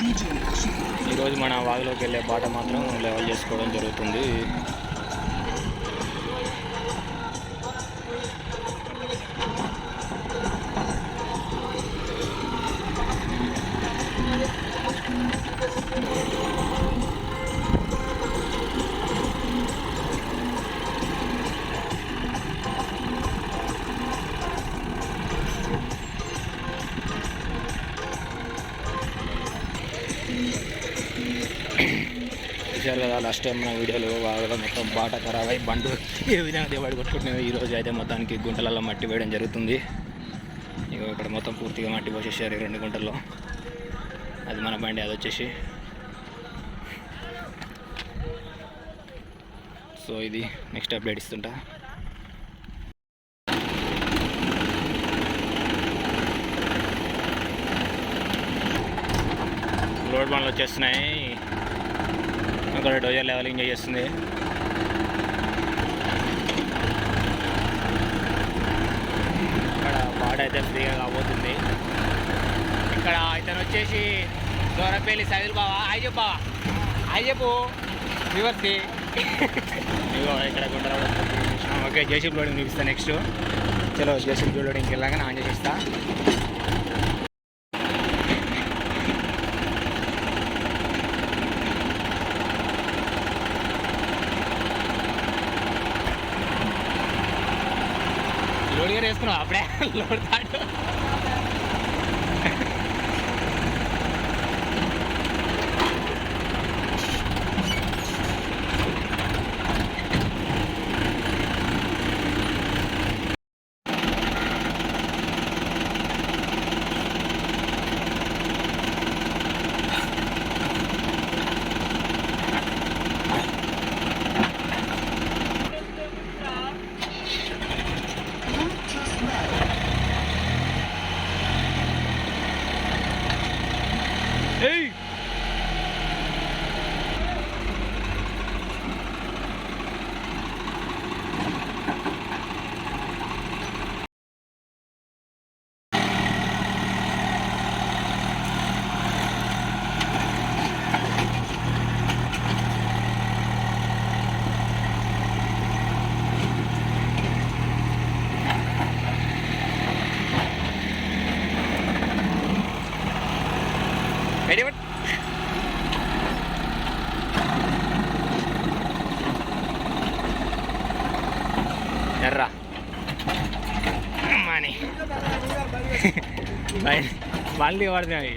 ఈరోజు మన వాగులోకి వెళ్ళే బాట మాత్రం లెవెల్ చేసుకోవడం జరుగుతుంది. చూశారు కదా, లాస్ట్ టైం మన వీడియోలో బాగా మొత్తం బాట ఖరాబ్ అయ్యి బండు ఏ విధంగా దివాడి కొట్టుకుంటున్నాయో ఈరోజు అయితే మొత్తానికి గుంటలలో మట్టి వేయడం జరుగుతుంది. ఇక ఇక్కడ మొత్తం పూర్తిగా మట్టి పోసేసారు 2 గుంటల్లో. అది మన బండి, అది వచ్చేసి. సో ఇది నెక్స్ట్ అప్డేట్ ఇస్తుంటా. లోడ్ బండ్లు వచ్చేస్తున్నాయి. అక్కడ డోజర్ లెవెలింగ్ చేస్తుంది. ఇక్కడ బాడ అయితే ఫ్రీగా కాబోతుంది. ఇక్కడ ఇతను వచ్చేసి దూరపల్లి సైదులు బావా. అయ్యి చెప్పు బావా, అయ్యి చెప్పు రివర్స్. ఇగో ఇక్కడ గుంటలు ఓకే. జేసీబీ లోడింగ్ చూపిస్తా నెక్స్ట్. చలో జేసీబీ లోడింగ్కి వెళ్ళాక ఆన్ చేసిస్తా. లోడ్ గారు వేసుకున్నావు అప్పుడే లోడ్ తాడు. రెడీ బట్ ఎర్రా మనీ మళ్ళీ పడుతున్నాయి.